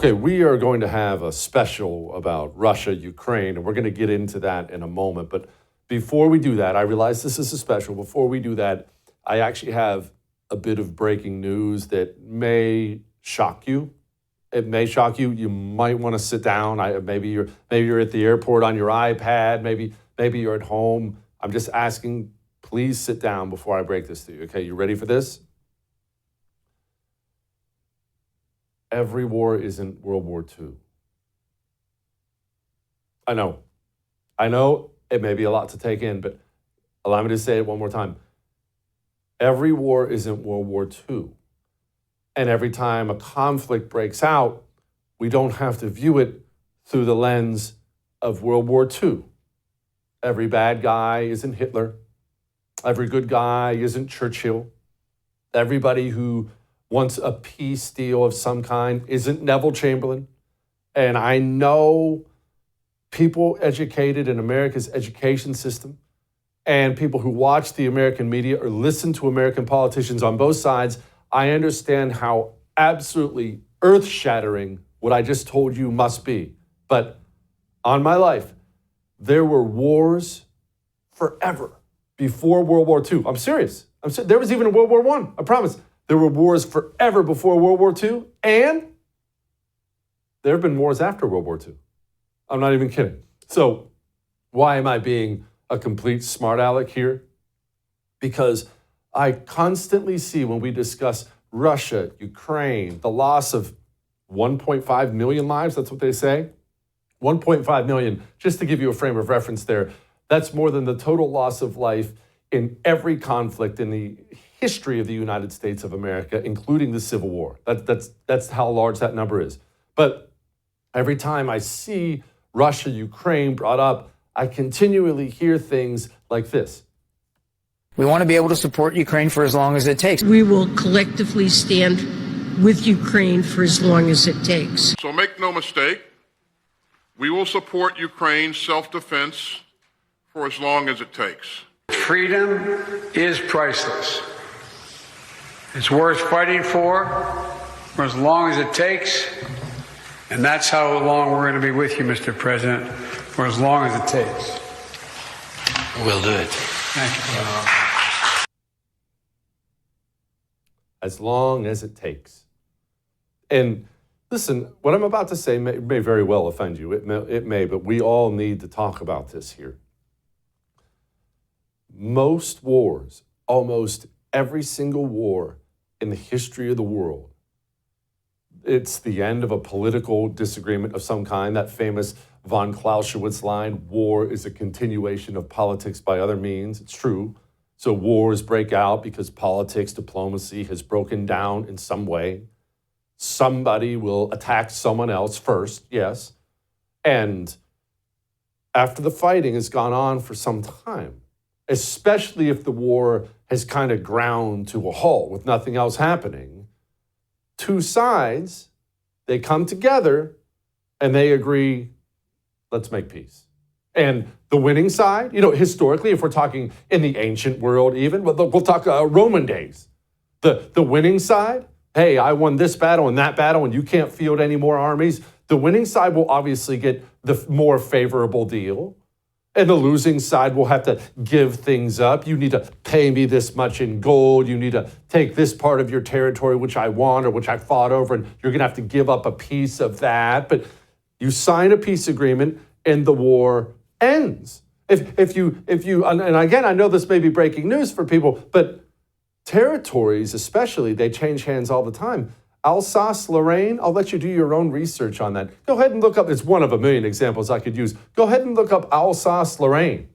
Okay, we are going to have a special about Russia, Ukraine, and we're going to get into that in a moment. But before we do that, I realize this is a special. Before we do that, I actually have a bit of breaking news that may shock you. It may shock you. You might want to sit down. Maybe you're at the airport on your iPad. Maybe you're at home. I'm just asking, please sit down before I break this to you. Okay, you ready for this? Every war isn't World War II. I know it may be a lot to take in, but allow me to say it one more time. Every war isn't World War II. And every time a conflict breaks out, we don't have to view it through the lens of World War II. Every bad guy isn't Hitler. Every good guy isn't Churchill. Everybody who wants a peace deal of some kind isn't Neville Chamberlain. And I know people educated in America's education system and people who watch the American media or listen to American politicians on both sides, I understand how absolutely earth-shattering what I just told you must be. But on my life, there were wars forever before World War II. I'm serious. There was even a World War I, I promise. There were wars forever before World War II, and there have been wars after World War II. I'm not even kidding. So why am I being a complete smart aleck here? Because I constantly see when we discuss Russia, Ukraine, the loss of 1.5 million lives, that's what they say. 1.5 million, just to give you a frame of reference there, that's more than the total loss of life in every conflict in the history of the United States of America, including the Civil War. That's how large that number is. But every time I see Russia, Ukraine brought up, I continually hear things like this. We want to be able to support Ukraine for as long as it takes. We will collectively stand with Ukraine for as long as it takes. So make no mistake, we will support Ukraine's self-defense for as long as it takes. Freedom is priceless. It's worth fighting for as long as it takes. And that's how long we're going to be with you, Mr. President, for as long as it takes. We'll do it. Thank you, brother. As long as it takes. And listen, what I'm about to say may very well offend you. It may, but we all need to talk about this here. Most wars, almost every single war in the history of the world, it's the end of a political disagreement of some kind. That famous von Clausewitz line, war is a continuation of politics by other means. It's true. So wars break out because politics, diplomacy has broken down in some way. Somebody will attack someone else first, yes. And after the fighting has gone on for some time, especially if the war has kind of ground to a halt with nothing else happening, two sides, they come together and they agree, let's make peace. And the winning side, historically, if we're talking in the ancient world even, we'll talk Roman days. The winning side, hey, I won this battle and that battle and you can't field any more armies. The winning side will obviously get the more favorable deal. And the losing side will have to give things up. You need to pay me this much in gold. You need to take this part of your territory, which I want or which I fought over, and you're going to have to give up a piece of that. But you sign a peace agreement, and the war ends. If you, and again, I know this may be breaking news for people, but territories, especially, they change hands all the time. Alsace-Lorraine, I'll let you do your own research on that. Go ahead and look up, it's one of a million examples I could use. Go ahead and look up Alsace-Lorraine.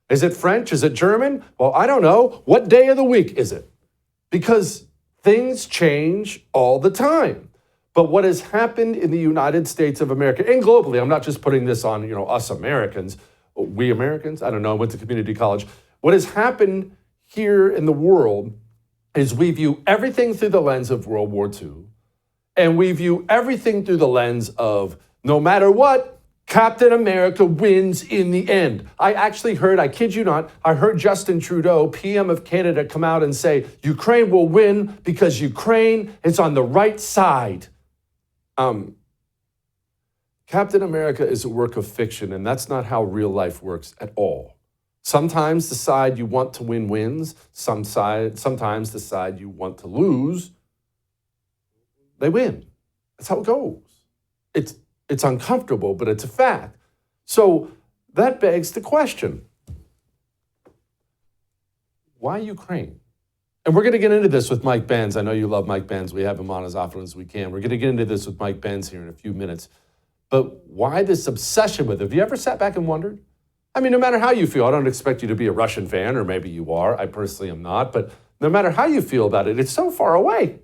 Is it French? Is it German? Well, I don't know. What day of the week is it? Because things change all the time. But what has happened in the United States of America, and globally, I'm not just putting this on, us Americans, we Americans, I don't know, I went to community college. What has happened here in the world is we view everything through the lens of World War II. And we view everything through the lens of, no matter what, Captain America wins in the end. I actually heard, I kid you not, I heard Justin Trudeau, PM of Canada, come out and say, Ukraine will win because Ukraine is on the right side. Captain America is a work of fiction, and that's not how real life works at all. Sometimes the side you want to win wins. Sometimes the side you want to lose, they win. That's how it goes. It's uncomfortable, but it's a fact. So that begs the question, why Ukraine? And we're going to get into this with Mike Benz. I know you love Mike Benz. We have him on as often as we can. We're going to get into this with Mike Benz here in a few minutes. But why this obsession with it? Have you ever sat back and wondered? I mean, no matter how you feel, I don't expect you to be a Russian fan, or maybe you are. I personally am not. But no matter how you feel about it, it's so far away.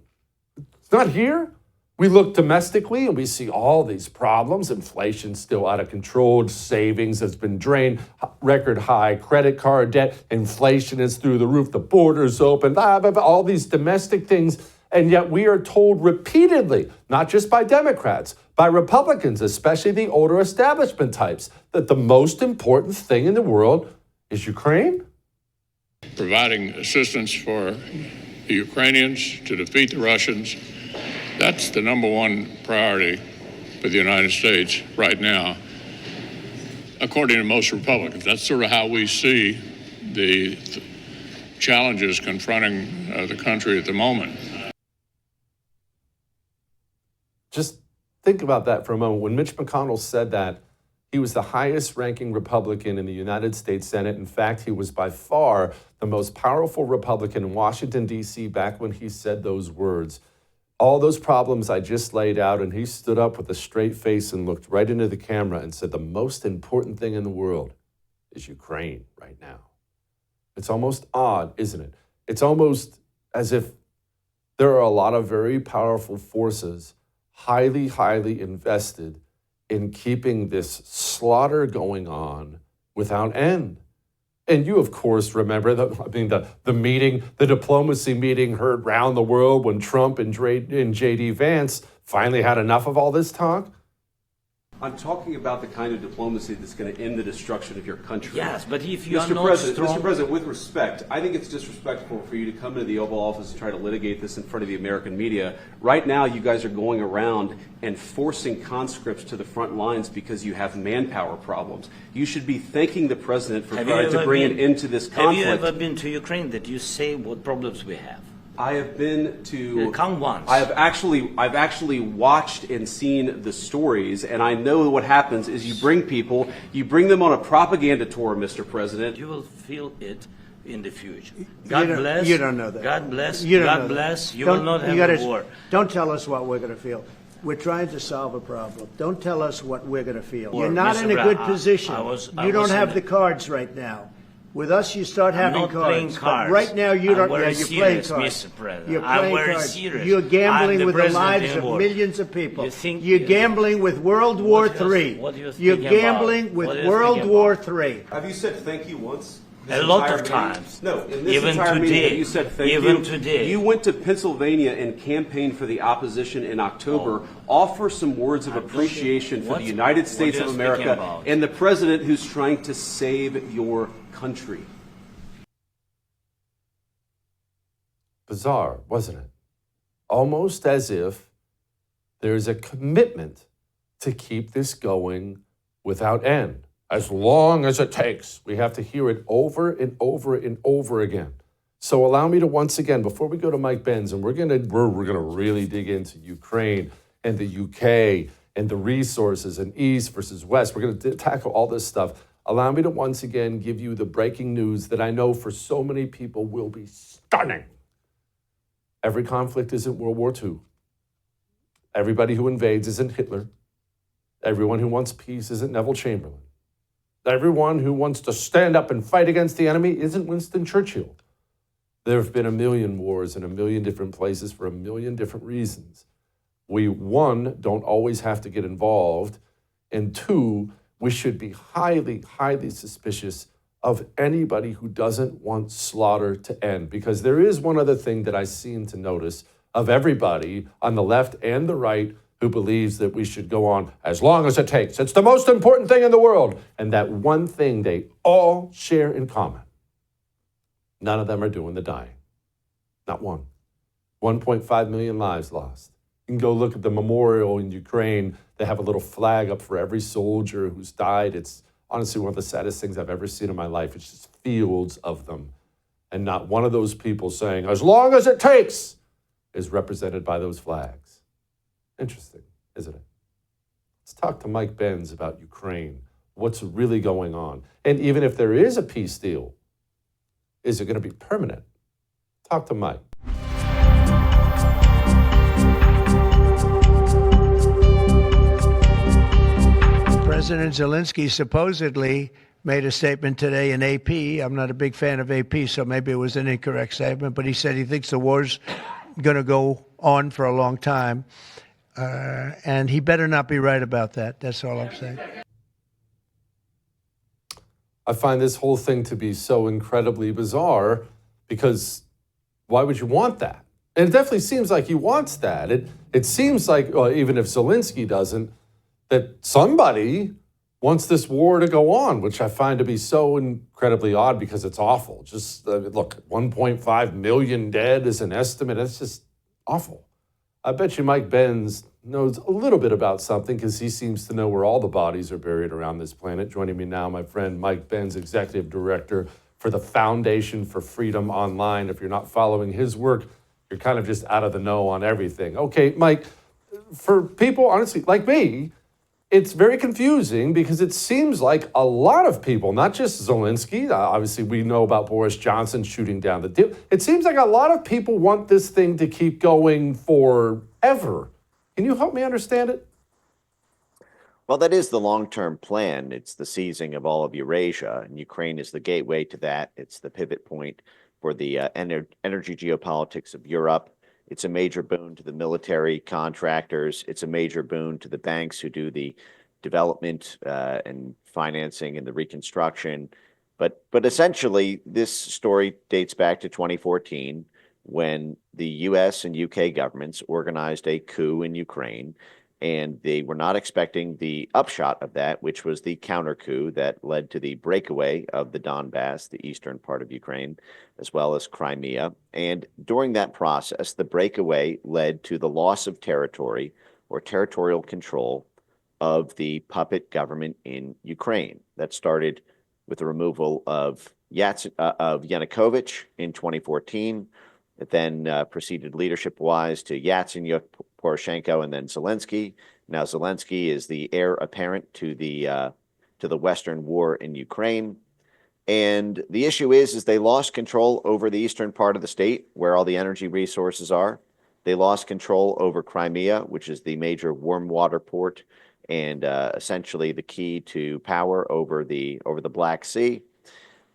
It's not here. We look domestically and we see all these problems. Inflation's still out of control. Savings has been drained. Record high credit card debt. Inflation is through the roof. The border's open. Blah, blah, blah, all these domestic things. And yet we are told repeatedly, not just by Democrats, by Republicans, especially the older establishment types, that the most important thing in the world is Ukraine. Providing assistance for the Ukrainians to defeat the Russians. That's the number one priority for the United States right now, according to most Republicans. That's sort of how we see the challenges confronting the country at the moment. Just think about that for a moment. When Mitch McConnell said that, he was the highest ranking Republican in the United States Senate. In fact, he was by far the most powerful Republican in Washington, D.C. back when he said those words. All those problems I just laid out, and he stood up with a straight face and looked right into the camera and said, the most important thing in the world is Ukraine right now. It's almost odd, isn't it? It's almost as if there are a lot of very powerful forces highly, highly invested in keeping this slaughter going on without end. And you, of course, remember the meeting, the diplomacy meeting heard round the world when Trump and J.D. Vance finally had enough of all this talk. I'm talking about the kind of diplomacy that's going to end the destruction of your country. Yes, but if you are Mr. not President, strong... Mr. President, with respect, I think it's disrespectful for you to come into the Oval Office and try to litigate this in front of the American media. Right now, you guys are going around and forcing conscripts to the front lines because you have manpower problems. You should be thanking the President for trying to bring an end to this conflict. Have you ever been to Ukraine that you say what problems we have? I have been to. Come once. I've actually watched and seen the stories, and I know what happens is you bring them on a propaganda tour, Mr. President. You will feel it in the future. God bless. You don't know that. God bless. You don't God know bless. That. You will not have a war. Don't tell us what we're going to feel. We're trying to solve a problem. Don't tell us what we're going to feel. You're not in a good position. You don't have the cards right now. With us, you start having not cards. Playing cards. Right now, you don't. Yeah, you're playing cards. Mr. President. You're playing cards. Serious. You're gambling with the president lives of millions of people. You're gambling with World War III. You're gambling with World War III. Have you said thank you once? A lot of times. No, in this even entire today, meeting, you said thank even you. Today. You went to Pennsylvania and campaigned for the opposition in October. Offer some words of appreciation for the United States of America and the President who's trying to save your country. Bizarre, wasn't it? Almost as if there's a commitment to keep this going without end. As long as it takes. We have to hear it over and over and over again. So allow me to once again, before we go to Mike Benz, and we're gonna really dig into Ukraine and the UK and the resources and East versus West. We're gonna tackle all this stuff. Allow me to once again give you the breaking news that I know for so many people will be stunning. Every conflict isn't World War II. Everybody who invades isn't Hitler. Everyone who wants peace isn't Neville Chamberlain. Everyone who wants to stand up and fight against the enemy isn't Winston Churchill. There have been a million wars in a million different places for a million different reasons. We, one, don't always have to get involved. And two, we should be highly, highly suspicious of anybody who doesn't want slaughter to end. Because there is one other thing that I seem to notice of everybody on the left and the right who believes that we should go on as long as it takes. It's the most important thing in the world. And that one thing they all share in common. None of them are doing the dying. Not one. 1.5 million lives lost. You can go look at the memorial in Ukraine. They have a little flag up for every soldier who's died. It's honestly one of the saddest things I've ever seen in my life. It's just fields of them. And not one of those people saying, as long as it takes, is represented by those flags. Interesting, isn't it? Let's talk to Mike Benz about Ukraine, what's really going on. And even if there is a peace deal, is it going to be permanent? Talk to Mike. President Zelensky supposedly made a statement today in AP. I'm not a big fan of AP, so maybe it was an incorrect statement, but he said he thinks the war's going to go on for a long time. And he better not be right about that. That's all I'm saying. I find this whole thing to be so incredibly bizarre because why would you want that? And it definitely seems like he wants that. It seems like, well, even if Zelensky doesn't, that somebody wants this war to go on, which I find to be so incredibly odd because it's awful. Just look, 1.5 million dead is an estimate. That's just awful. I bet you Mike Benz knows a little bit about something because he seems to know where all the bodies are buried around this planet. Joining me now, my friend Mike Benz, Executive Director for the Foundation for Freedom Online. If you're not following his work, you're kind of just out of the know on everything. Okay, Mike, for people, honestly, like me, it's very confusing because it seems like a lot of people, not just Zelensky, obviously we know about Boris Johnson shooting down the deal. It seems like a lot of people want this thing to keep going forever. Can you help me understand it? Well, that is the long-term plan. It's the seizing of all of Eurasia, and Ukraine is the gateway to that. It's the pivot point for the energy geopolitics of Europe. It's a major boon to the military contractors. It's a major boon to the banks who do the development and financing and the reconstruction. But essentially, this story dates back to 2014 when the U.S. and U.K. governments organized a coup in Ukraine, and they were not expecting the upshot of that, which was the counter coup that led to the breakaway of the Donbass, the eastern part of Ukraine, as well as Crimea. And during that process, the breakaway led to the loss of territory or territorial control of the puppet government in Ukraine. That started with the removal of Yanukovych in 2014. It then proceeded leadership-wise to Yatsenyuk, Poroshenko, and then Zelensky. Now Zelensky is the heir apparent to the Western war in Ukraine. And the issue is they lost control over the eastern part of the state, where all the energy resources are. They lost control over Crimea, which is the major warm water port and essentially the key to power over the Black Sea.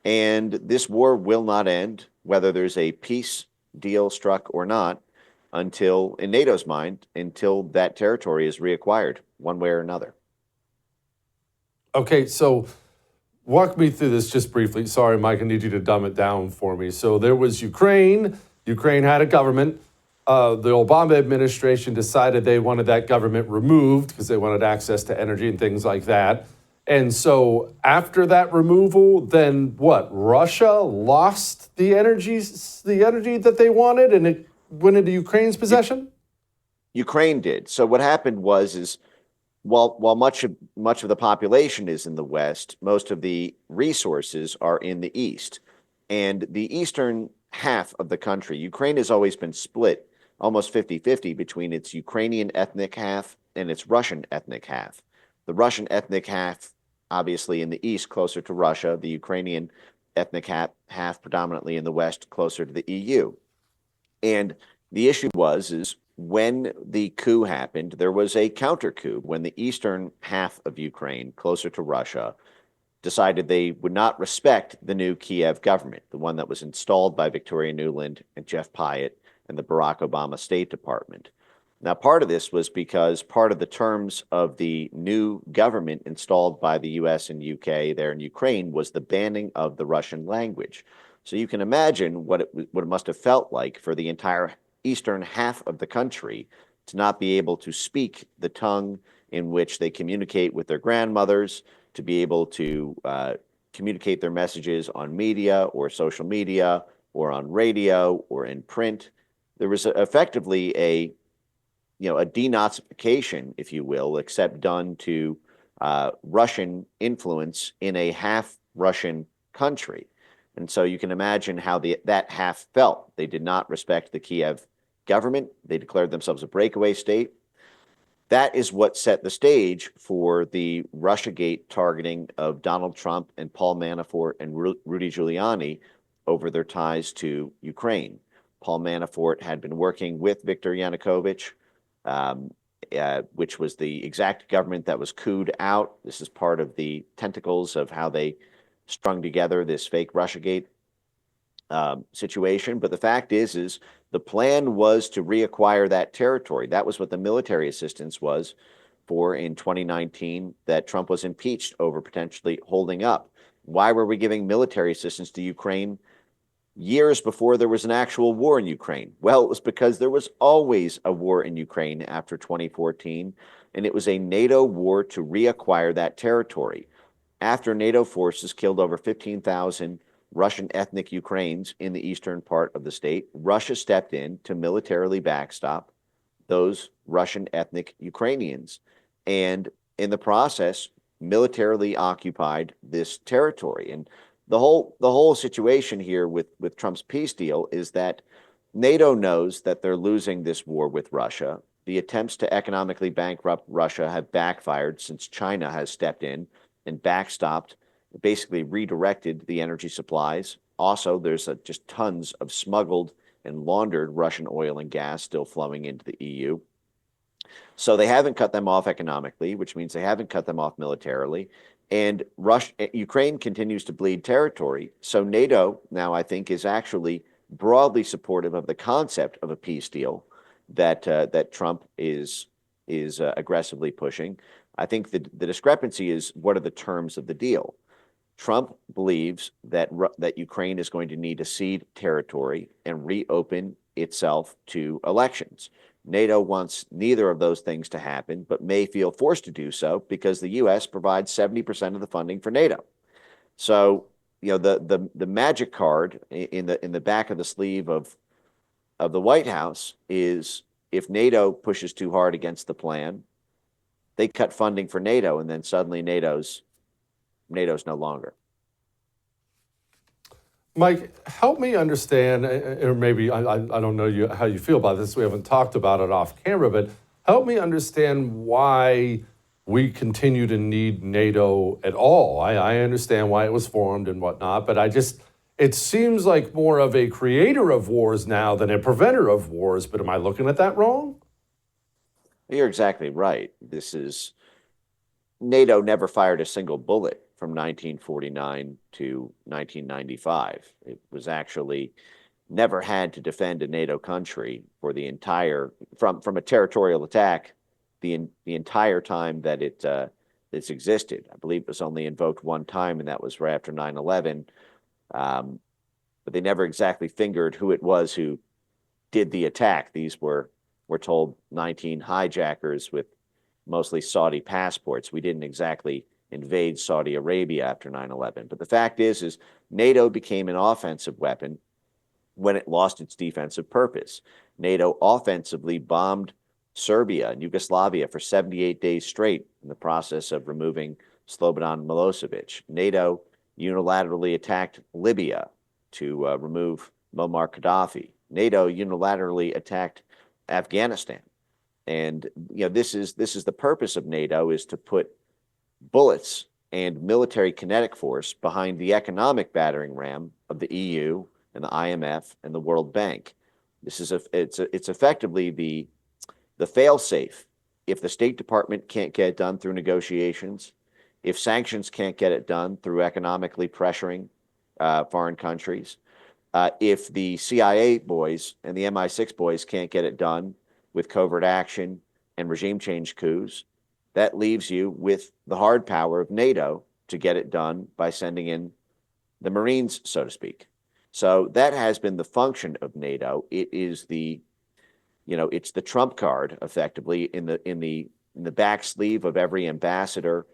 And this war will not end, whether there's a peace deal struck or not, until, in NATO's mind, until that territory is reacquired one way or another. Okay, so walk me through this just briefly. Sorry, Mike, I need you to dumb it down for me. So there was Ukraine. Ukraine had a government. The Obama administration decided they wanted that government removed because they wanted access to energy and things like that. And so after that removal, then what? Russia lost the energy that they wanted, and it went into Ukraine's possession? Ukraine did. So what happened was while much of the population is in the West, most of the resources are in the East. And the eastern half of the country, Ukraine has always been split almost 50-50 between its Ukrainian ethnic half and its Russian ethnic half. The Russian ethnic half, obviously in the East, closer to Russia, the Ukrainian ethnic half predominantly in the West, closer to the EU. And the issue is when the coup happened, there was a counter coup when the eastern half of Ukraine, closer to Russia, decided they would not respect the new Kiev government, the one that was installed by Victoria Nuland and Jeff Pyatt and the Barack Obama State Department. Now, part of this was because part of the terms of the new government installed by the U.S. and U.K. there in Ukraine was the banning of the Russian language. So you can imagine what it must have felt like for the entire eastern half of the country to not be able to speak the tongue in which they communicate with their grandmothers, to be able to communicate their messages on media or social media or on radio or in print. There was effectively a a denazification, if you will, except done to Russian influence in a half Russian country. And so you can imagine how that half felt. They did not respect the Kiev government. They declared themselves a breakaway state. That is what set the stage for the Russiagate targeting of Donald Trump and Paul Manafort and Rudy Giuliani over their ties to Ukraine. Paul Manafort had been working with Viktor Yanukovych, which was the exact government that was couped out. This is part of the tentacles of how they strung together this fake Russiagate situation. But the fact is the plan was to reacquire that territory. That was what the military assistance was for in 2019 that Trump was impeached over potentially holding up. Why were we giving military assistance to Ukraine years before there was an actual war in Ukraine? Well, it was because there was always a war in Ukraine after 2014, and it was a NATO war to reacquire that territory. After NATO forces killed over 15,000 Russian ethnic Ukrainians in the eastern part of the state, Russia stepped in to militarily backstop those Russian ethnic Ukrainians, and in the process, militarily occupied this territory. And the whole situation here with Trump's peace deal is that NATO knows that they're losing this war with Russia. The attempts to economically bankrupt Russia have backfired since China has stepped in and backstopped, basically redirected the energy supplies. Also, there's just tons of smuggled and laundered Russian oil and gas still flowing into the EU. So they haven't cut them off economically, which means they haven't cut them off militarily. And Ukraine continues to bleed territory. So NATO now, I think, is actually broadly supportive of the concept of a peace deal that Trump is aggressively pushing. I think the discrepancy is, what are the terms of the deal? Trump believes that Ukraine is going to need to cede territory and reopen itself to elections. NATO wants neither of those things to happen, but may feel forced to do so because the U.S. provides 70% of the funding for NATO. So, the magic card in the back of the sleeve of the White House is, if NATO pushes too hard against the plan, they cut funding for NATO, and then suddenly NATO's no longer. Mike, help me understand, or maybe I don't know how you feel about this. We haven't talked about it off camera, but help me understand why we continue to need NATO at all. I understand why it was formed and whatnot, but it seems like more of a creator of wars now than a preventer of wars. But am I looking at that wrong? You're exactly right. NATO never fired a single bullet from 1949 to 1995. It was actually never had to defend a NATO country for the entire, from a territorial attack, the entire time that it's existed. I believe it was only invoked one time, and that was right after 9/11. But they never exactly fingered who it was who did the attack. These were, we're told, 19 hijackers with mostly Saudi passports. We didn't exactly invade Saudi Arabia after 9/11. But the fact is NATO became an offensive weapon when it lost its defensive purpose. NATO offensively bombed Serbia and Yugoslavia for 78 days straight in the process of removing Slobodan Milosevic. NATO unilaterally attacked Libya to remove Muammar Gaddafi. NATO unilaterally attacked Afghanistan. And this is the purpose of NATO, is to put bullets and military kinetic force behind the economic battering ram of the EU and the IMF and the World Bank. This is it's effectively the fail-safe. If the State Department can't get it done through negotiations, if sanctions can't get it done through economically pressuring foreign countries, if the CIA boys and the MI6 boys can't get it done with covert action and regime change coups, that leaves you with the hard power of NATO to get it done by sending in the Marines, so to speak. So that has been the function of NATO. It is it's the trump card, effectively, in the back sleeve of every ambassador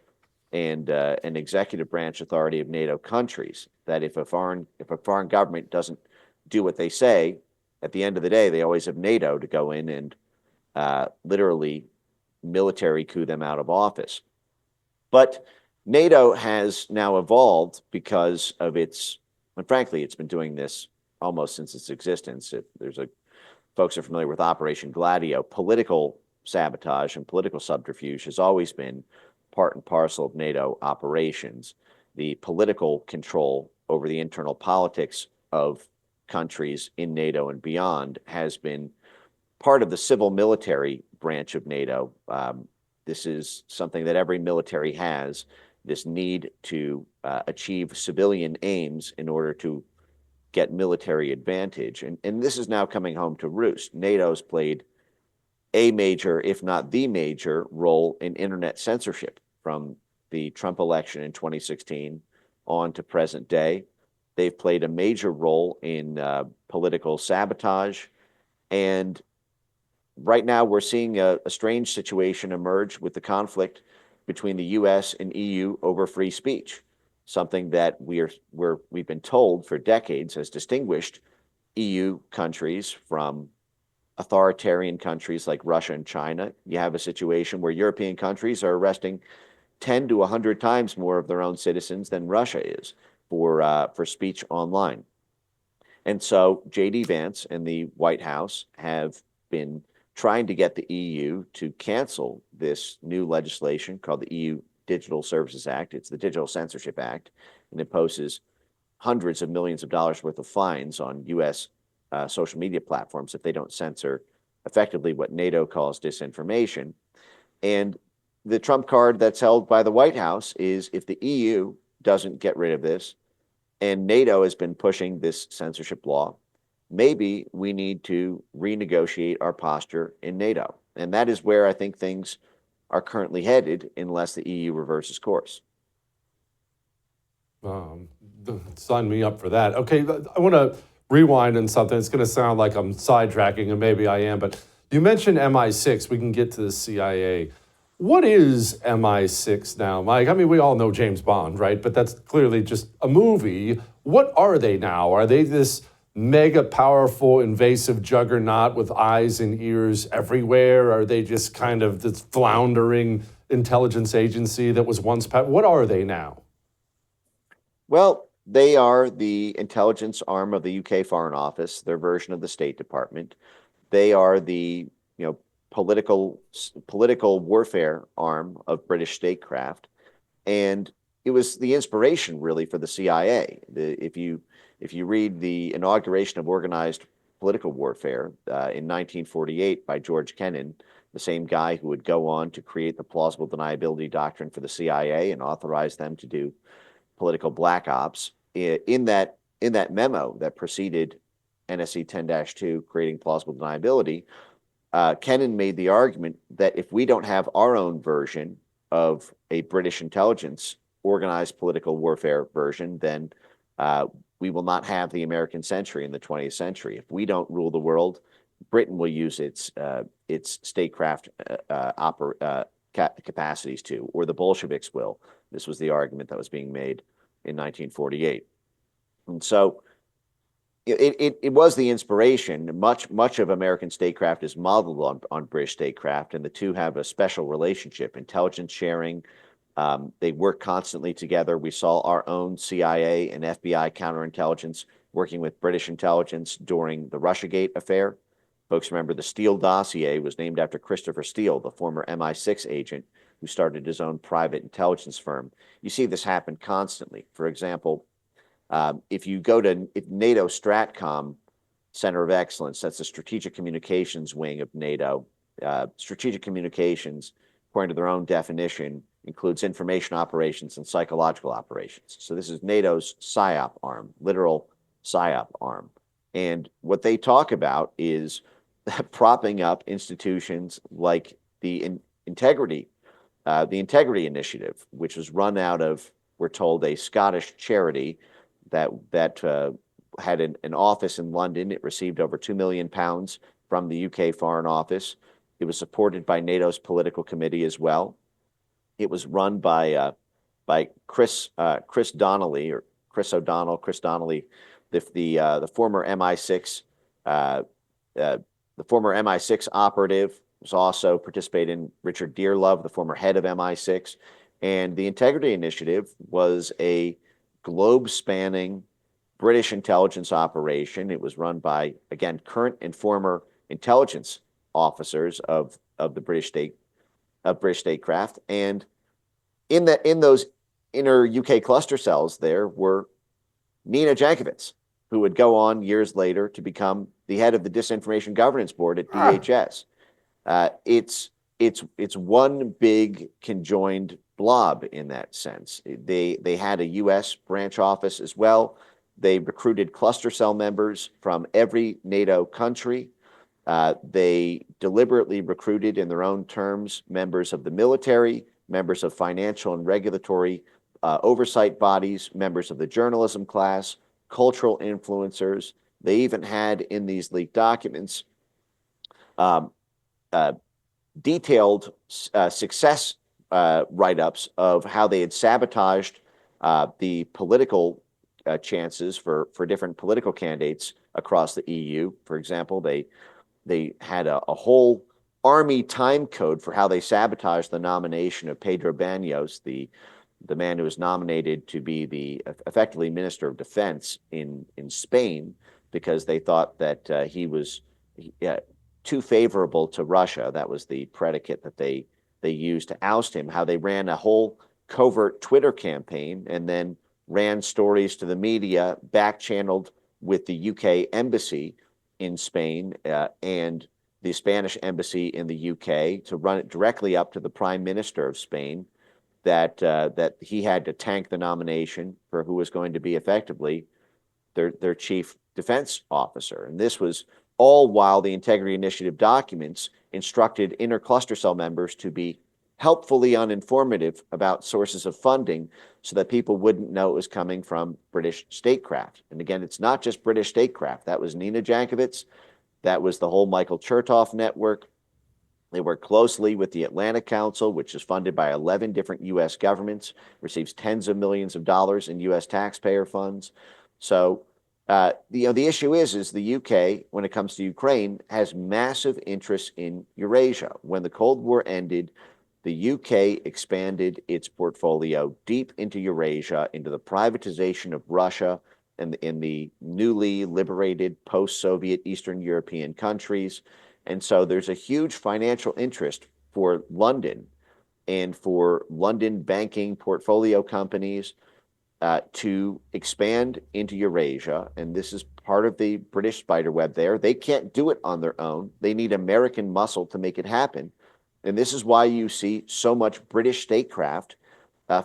and an executive branch authority of NATO countries. That if a foreign government doesn't do what they say, at the end of the day, they always have NATO to go in and literally military coup them out of office. But NATO has now evolved because of its, and frankly, it's been doing this almost since its existence. Folks are familiar with Operation Gladio. Political sabotage and political subterfuge has always been part and parcel of NATO operations. The political control over the internal politics of countries in NATO and beyond has been part of the civil military branch of NATO. This is something that every military has, this need to achieve civilian aims in order to get military advantage. And this is now coming home to roost. NATO's played a major, if not the major, role in internet censorship from the Trump election in 2016 on to present day. They've played a major role in political sabotage. And right now we're seeing a strange situation emerge with the conflict between the US and EU over free speech, something that we've been told for decades has distinguished EU countries from authoritarian countries like Russia and China. You have a situation where European countries are arresting 10 to 100 times more of their own citizens than Russia is for speech online. And so J.D. Vance and the White House have been trying to get the EU to cancel this new legislation called the EU Digital Services Act. It's the Digital Censorship Act, and imposes hundreds of millions of dollars worth of fines on U.S. Social media platforms if they don't censor effectively what NATO calls disinformation. And the trump card that's held by the White House is if the EU doesn't get rid of this, and NATO has been pushing this censorship law, maybe we need to renegotiate our posture in NATO. And that is where I think things are currently headed unless the EU reverses course. Sign me up for that. Okay, I want to rewind on something. It's going to sound like I'm sidetracking, and maybe I am, but you mentioned MI6. We can get to the CIA. What is MI6 now, Mike? I mean, we all know James Bond, right? But that's clearly just a movie. What are they now? Are they this mega powerful, invasive juggernaut with eyes and ears everywhere? Are they just kind of this floundering intelligence agency that was once what are they now? Well, they are the intelligence arm of the UK Foreign Office, their version of the State Department. They are the political warfare arm of British statecraft, and it was the inspiration really for the CIA. If you read the inauguration of organized political warfare in 1948 by George Kennan, the same guy who would go on to create the plausible deniability doctrine for the CIA and authorize them to do political black ops, in that memo that preceded NSC 10-2, creating plausible deniability, Kennan made the argument that if we don't have our own version of a British intelligence organized political warfare version, then we will not have the American century in the 20th century. If we don't rule the world, Britain will use its statecraft capacities to, or the Bolsheviks will. This was the argument that was being made in 1948. And so it was the inspiration. Much of American statecraft is modeled on British statecraft, and the two have a special relationship, intelligence sharing. They work constantly together. We saw our own CIA and FBI counterintelligence working with British intelligence during the Russiagate affair. Folks remember the Steele dossier was named after Christopher Steele, the former MI6 agent who started his own private intelligence firm. You see this happen constantly. For example, if you go to NATO Stratcom Center of Excellence, that's the strategic communications wing of NATO. Strategic communications, according to their own definition, includes information operations and psychological operations. So this is NATO's PSYOP arm, literal PSYOP arm. And what they talk about is propping up institutions like the Integrity Initiative, which was run out of, we're told, a Scottish charity that had an office in London. It received over £2 million from the UK Foreign Office. It was supported by NATO's political committee as well. It was run by Chris Donnelly, the former MI6 operative, was also participated in Richard Dearlove, the former head of MI6. And the Integrity Initiative was a globe-spanning British intelligence operation. It was run by, again, current and former intelligence officers of the British statecraft. And in those inner UK cluster cells there were Nina Jankowicz, who would go on years later to become the head of the Disinformation Governance Board at DHS. It's one big conjoined blob in that sense. They had a U.S. branch office as well. They recruited cluster cell members from every NATO country. They deliberately recruited, in their own terms, members of the military, members of financial and regulatory oversight bodies, members of the journalism class, cultural influencers. They even had in these leaked documents detailed success write-ups of how they had sabotaged the political chances for different political candidates across the EU. For example, they had a whole army time code for how they sabotaged the nomination of Pedro Baños, the man who was nominated to be the effectively Minister of Defense in Spain, because they thought that he was too favorable to Russia. That was the predicate that they used to oust him. How they ran a whole covert Twitter campaign and then ran stories to the media, back-channeled with the UK embassy in Spain and the Spanish embassy in the UK to run it directly up to the Prime Minister of Spain, that he had to tank the nomination for who was going to be effectively their chief defense officer. And this was all while the Integrity Initiative documents instructed inner cluster cell members to be helpfully uninformative about sources of funding so that people wouldn't know it was coming from British statecraft. And again, it's not just British statecraft. That was Nina Jankowicz. That was the whole Michael Chertoff network. They work closely with the Atlantic Council, which is funded by 11 different U.S. governments, receives tens of millions of dollars in U.S. taxpayer funds. So, the issue is the UK, when it comes to Ukraine, has massive interests in Eurasia. When the Cold War ended, the UK expanded its portfolio deep into Eurasia, into the privatization of Russia and in the newly liberated post-Soviet Eastern European countries. And so there's a huge financial interest for London and for London banking portfolio companies to expand into Eurasia. And this is part of the British spiderweb there. They can't do it on their own. They need American muscle to make it happen. And this is why you see so much British statecraft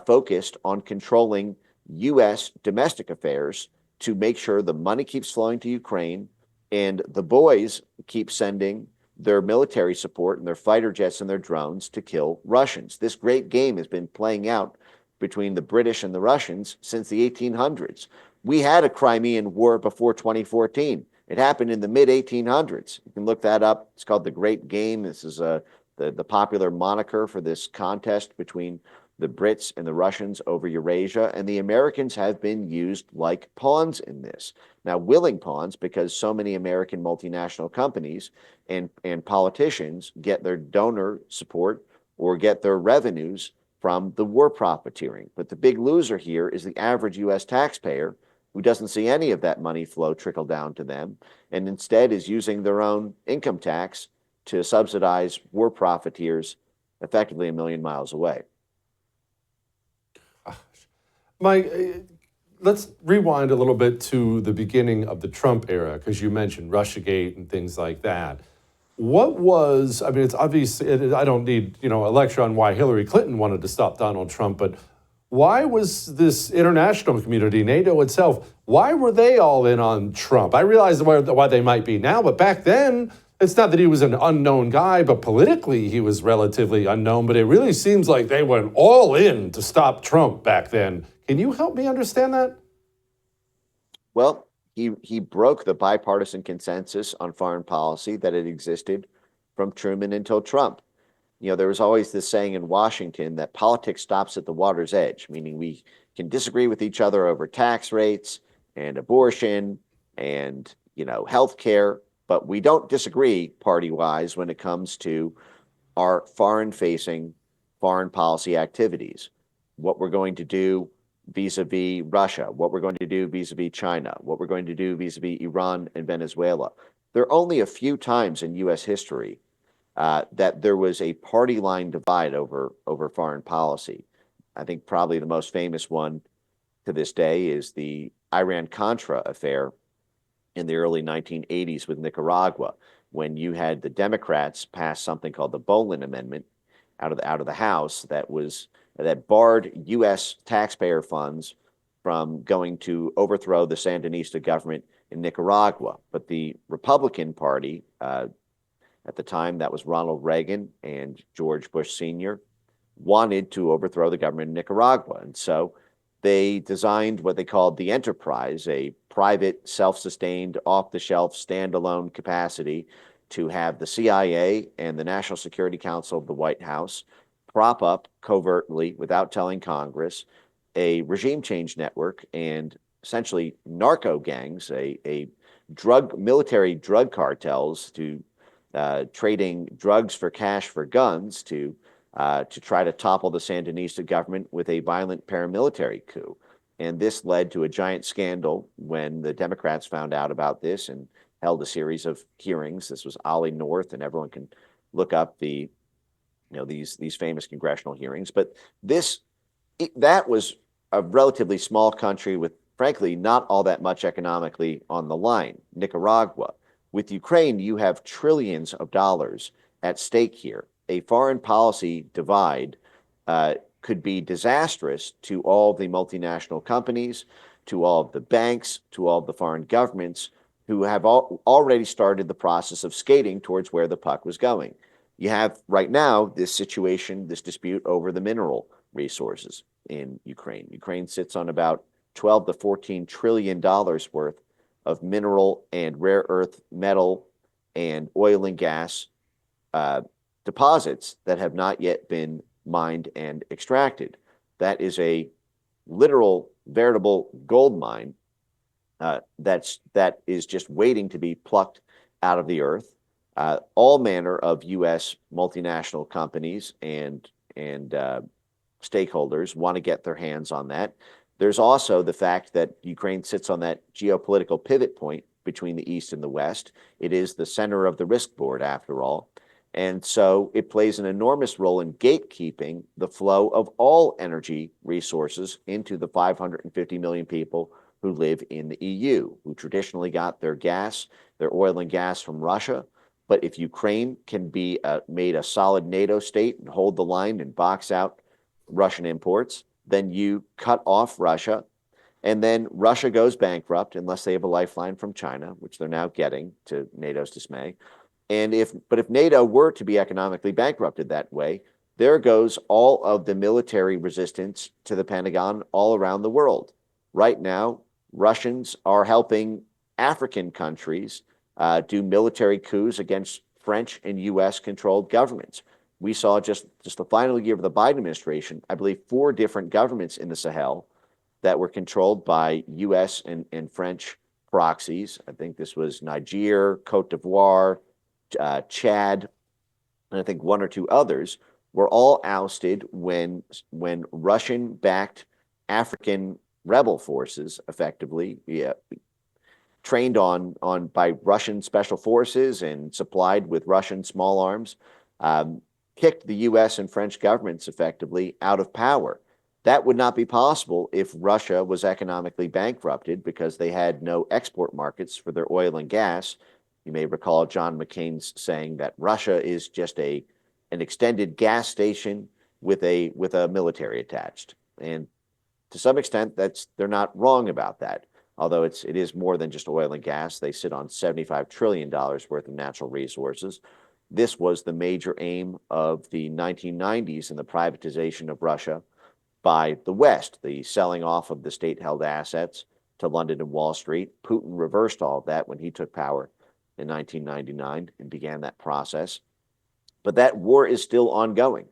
focused on controlling U.S. domestic affairs to make sure the money keeps flowing to Ukraine and the boys keep sending their military support and their fighter jets and their drones to kill Russians. This great game has been playing out between the British and the Russians since the 1800s. We had a Crimean War before 2014. It happened in the mid-1800s. You can look that up. It's called the Great Game. This is the popular moniker for this contest between the Brits and the Russians over Eurasia, and the Americans have been used like pawns in this. Now, willing pawns, because so many American multinational companies and politicians get their donor support or get their revenues from the war profiteering. But the big loser here is the average U.S. taxpayer, who doesn't see any of that money flow trickle down to them, and instead is using their own income tax to subsidize war profiteers effectively a million miles away. Mike, let's rewind a little bit to the beginning of the Trump era, because you mentioned Russiagate and things like that. What was, I mean, it's obvious, I don't need, a lecture on why Hillary Clinton wanted to stop Donald Trump, but why was this international community, NATO itself, why were they all in on Trump? I realize why they might be now, but back then, it's not that he was an unknown guy, but politically he was relatively unknown, but it really seems like they went all in to stop Trump back then. Can you help me understand that? Well, he broke the bipartisan consensus on foreign policy that had existed from Truman until Trump. There was always this saying in Washington that politics stops at the water's edge, meaning we can disagree with each other over tax rates and abortion and, health care, but we don't disagree party-wise when it comes to our foreign-facing foreign policy activities, what we're going to do vis-a-vis Russia, what we're going to do vis-a-vis China, what we're going to do vis-a-vis Iran and Venezuela. There are only a few times in U.S. history that there was a party line divide over foreign policy. I think probably the most famous one to this day is the Iran-Contra affair in the early 1980s with Nicaragua, when you had the Democrats pass something called the Bolin Amendment out of the House that barred U.S. taxpayer funds from going to overthrow the Sandinista government in Nicaragua. But the Republican Party, at the time, that was Ronald Reagan and George Bush Sr., wanted to overthrow the government in Nicaragua. And so they designed what they called the Enterprise, a private, self-sustained, off-the-shelf, standalone capacity to have the CIA and the National Security Council of the White House prop up covertly, without telling Congress, a regime change network and essentially narco gangs, military drug cartels to trading drugs for cash for guns to try to topple the Sandinista government with a violent paramilitary coup. And this led to a giant scandal when the Democrats found out about this and held a series of hearings. This was Ollie North, and everyone can look up these famous congressional hearings. But that was a relatively small country with, frankly, not all that much economically on the line, Nicaragua. With Ukraine, you have trillions of dollars at stake here. A foreign policy divide could be disastrous to all the multinational companies, to all of the banks, to all of the foreign governments who have already started the process of skating towards where the puck was going. You have right now this situation, this dispute over the mineral resources in Ukraine. Ukraine sits on about $12 to $14 trillion worth of mineral and rare earth metal and oil and gas deposits that have not yet been mined and extracted. That is a literal, veritable gold mine that is just waiting to be plucked out of the earth. All manner of U.S. multinational companies and stakeholders want to get their hands on that. There's also the fact that Ukraine sits on that geopolitical pivot point between the East and the West. It is the center of the risk board, after all. And so it plays an enormous role in gatekeeping the flow of all energy resources into the 550 million people who live in the EU, who traditionally got their gas, their oil and gas from Russia. But if Ukraine can be made a solid NATO state and hold the line and box out Russian imports, then you cut off Russia, and then Russia goes bankrupt unless they have a lifeline from China, which they're now getting, to NATO's dismay. And if NATO were to be economically bankrupted that way, there goes all of the military resistance to the Pentagon all around the world. Right now, Russians are helping African countries do military coups against French and U.S. controlled governments. We saw just the final year of the Biden administration, I believe 4 different governments in the Sahel that were controlled by U.S. and French proxies. I think this was Niger, Cote d'Ivoire, Chad, and I think 1 or 2 others, were all ousted when Russian-backed African rebel forces, effectively trained on by Russian special forces and supplied with Russian small arms, kicked the U.S. and French governments effectively out of power. That would not be possible if Russia was economically bankrupted because they had no export markets for their oil and gas. You may recall John McCain's saying that Russia is just an extended gas station with a military attached. And to some extent, they're not wrong about that. Although it is more than just oil and gas. They sit on $75 trillion worth of natural resources. This was the major aim of the 1990s and the privatization of Russia by the West, the selling off of the state-held assets to London and Wall Street. Putin reversed all of that when he took power in 1999 and began that process. But that war is still ongoing.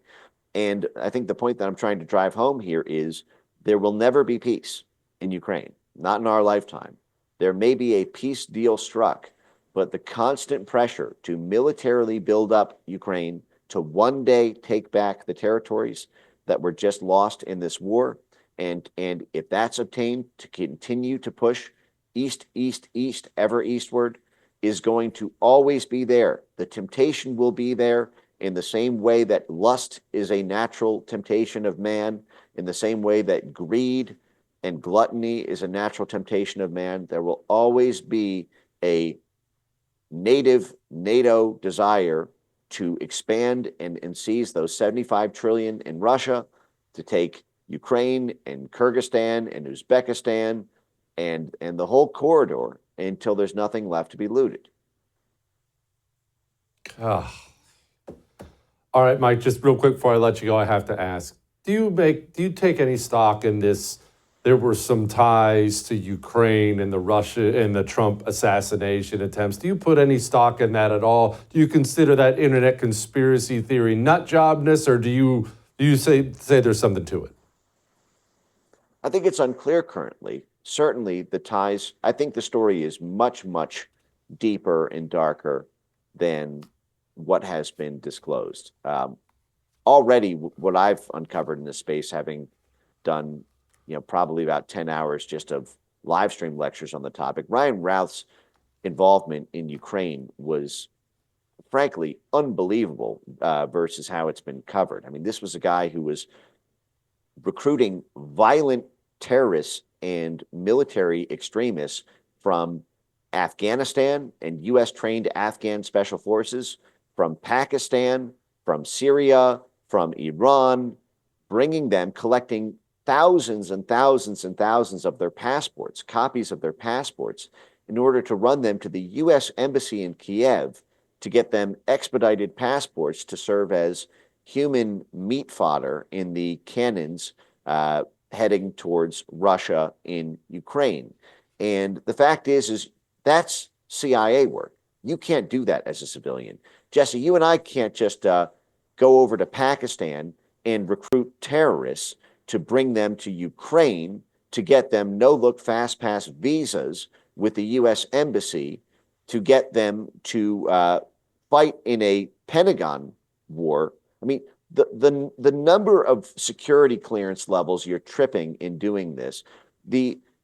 And I think the point that I'm trying to drive home here is there will never be peace in Ukraine, not in our lifetime. There may be a peace deal struck, but the constant pressure to militarily build up Ukraine to one day take back the territories that were just lost in this war. And if that's obtained, to continue to push east, east, east, ever eastward is going to always be there. The temptation will be there in the same way that lust is a natural temptation of man, in the same way that greed and gluttony is a natural temptation of man. There will always be a native NATO desire to expand and seize those 75 trillion in Russia, to take Ukraine and Kyrgyzstan and Uzbekistan and the whole corridor until there's nothing left to be looted. All right, Mike, just real quick before I let you go, I have to ask, do you take any stock in this? There were some ties to Ukraine and the Trump assassination attempts. Do you put any stock in that at all? Do you consider that internet conspiracy theory nut jobness, or do you say there's something to it? I think it's unclear currently. Certainly the ties, I think the story is much, much deeper and darker than what has been disclosed. Already, what I've uncovered in this space, having done probably about 10 hours just of live stream lectures on the topic, Ryan Routh's involvement in Ukraine was frankly unbelievable versus how it's been covered. I mean, this was a guy who was recruiting violent terrorists and military extremists from Afghanistan and U.S. trained Afghan special forces, from Pakistan, from Syria, from Iran, bringing them, collecting thousands and thousands and thousands of their passports, copies of their passports, in order to run them to the U.S. Embassy in Kiev to get them expedited passports to serve as human meat fodder in the cannons heading towards Russia in Ukraine. And the fact is that's CIA work. You can't do that as a civilian. Jesse, you and I can't just go over to Pakistan and recruit terrorists to bring them to Ukraine to get them no-look fast-pass visas with the U.S. Embassy to get them to fight in a Pentagon war. I mean, the number of security clearance levels you're tripping in doing this,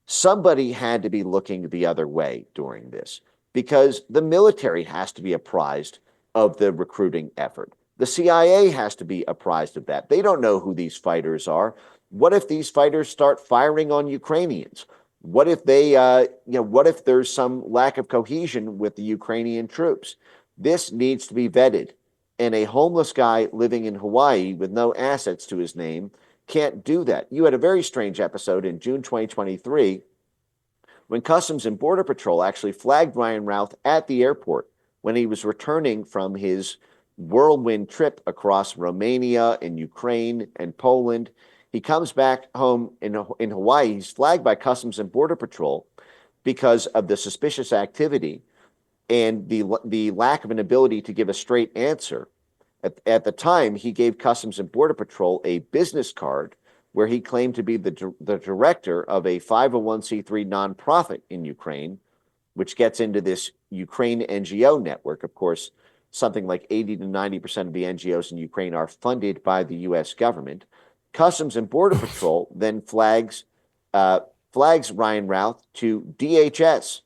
somebody had to be looking the other way during this, because the military has to be apprised of the recruiting effort. The CIA has to be apprised of that. They don't know who these fighters are. What if these fighters start firing on Ukrainians? What if what if there's some lack of cohesion with the Ukrainian troops? This needs to be vetted. And a homeless guy living in Hawaii with no assets to his name can't do that. You had a very strange episode in June 2023 when Customs and Border Patrol actually flagged Ryan Routh at the airport when he was returning from his whirlwind trip across Romania and Ukraine and Poland. He comes back home in Hawaii. He's flagged by Customs and Border Patrol because of the suspicious activity and the lack of an ability to give a straight answer. At the time, he gave Customs and Border Patrol a business card where he claimed to be the director of a 501c3 nonprofit in Ukraine, which gets into this Ukraine NGO network. Of course, something like 80 to 90% of the NGOs in Ukraine are funded by the U.S. government. Customs and Border Patrol then flags Ryan Routh to DHS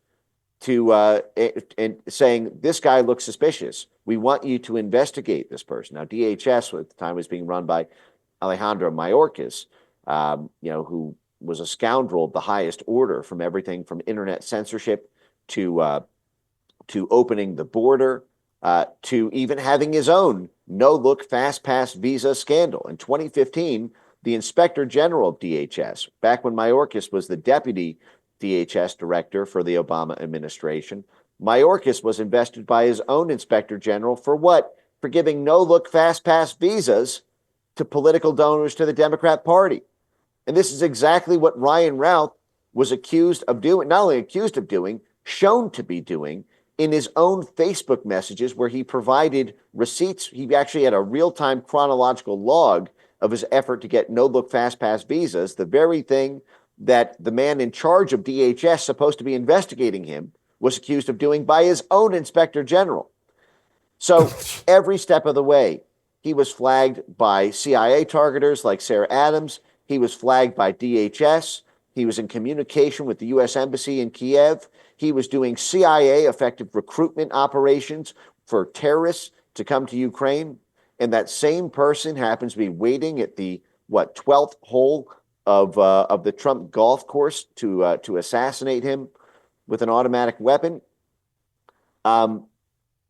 and saying, this guy looks suspicious. We want you to investigate this person. Now, DHS at the time was being run by Alejandro Mayorkas, who was a scoundrel of the highest order, from everything from internet censorship to opening the border, to even having his own no-look fast-pass visa scandal. In 2015, the Inspector General of DHS, back when Mayorkas was the deputy DHS director for the Obama administration, Mayorkas was invested by his own Inspector General for what? For giving no-look fast-pass visas to political donors to the Democrat Party. And this is exactly what Ryan Routh was accused of doing, not only accused of doing, shown to be doing in his own Facebook messages, where he provided receipts. He actually had a real-time chronological log of his effort to get no-look fast-pass visas, the very thing that the man in charge of DHS, supposed to be investigating him, was accused of doing by his own inspector general. So every step of the way, he was flagged by CIA targeters like Sarah Adams. He was flagged by DHS. He was in communication with the U.S. Embassy in Kiev. He was doing CIA effective recruitment operations for terrorists to come to Ukraine. And that same person happens to be waiting at the, 12th hole of the Trump golf course to assassinate him with an automatic weapon.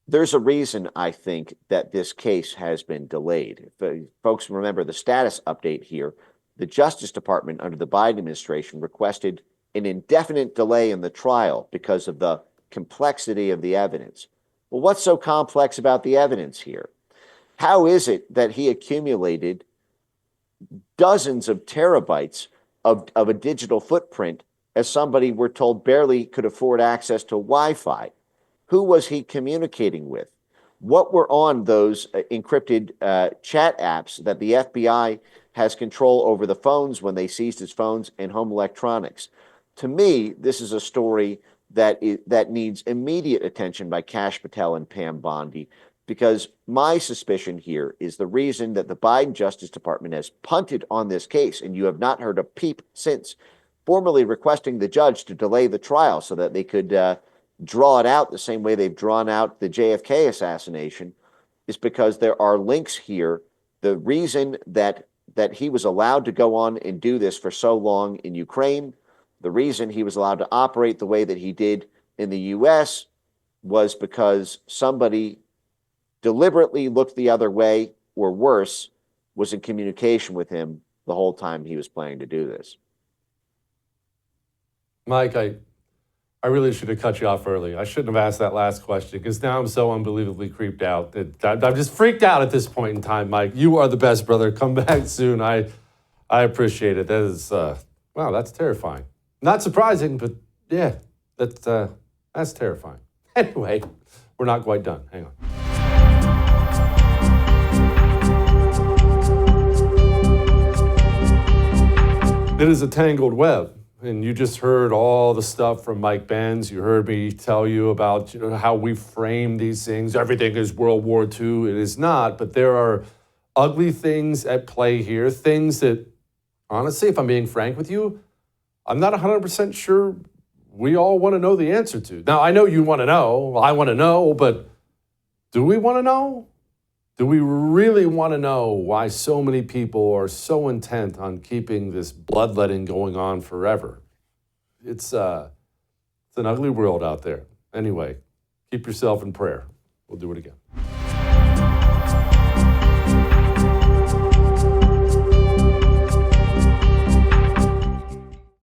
There's a reason, I think, that this case has been delayed. If folks remember the status update here, the Justice Department under the Biden administration requested an indefinite delay in the trial because of the complexity of the evidence. Well, what's so complex about the evidence here? How is it that he accumulated dozens of terabytes of a digital footprint as somebody we're told barely could afford access to Wi-Fi? Who was he communicating with? What were on those encrypted chat apps that the FBI has control over the phones when they seized his phones and home electronics? To me, this is a story that needs immediate attention by Kash Patel and Pam Bondi, because my suspicion here is the reason that the Biden Justice Department has punted on this case, and you have not heard a peep since, formally requesting the judge to delay the trial so that they could draw it out the same way they've drawn out the JFK assassination, is because there are links here. The reason that he was allowed to go on and do this for so long in Ukraine, the reason he was allowed to operate the way that he did in the U.S. was because somebody deliberately looked the other way, or worse, was in communication with him the whole time he was planning to do this. Mike, I really should have cut you off early. I shouldn't have asked that last question because now I'm so unbelievably creeped out. I'm just freaked out at this point in time, Mike. You are the best, brother. Come back soon. I appreciate it. That is, wow, that's terrifying. Not surprising, but yeah, that's terrifying. Anyway, we're not quite done. Hang on. It is a tangled web. And you just heard all the stuff from Mike Benz. You heard me tell you about how we frame these things. Everything is World War II. It is not, but there are ugly things at play here, things that, honestly, if I'm being frank with you, I'm not 100% sure we all want to know the answer to. Now, I know you want to know. I want to know, but do we want to know? Do we really want to know why so many people are so intent on keeping this bloodletting going on forever? It's an ugly world out there. Anyway, keep yourself in prayer. We'll do it again.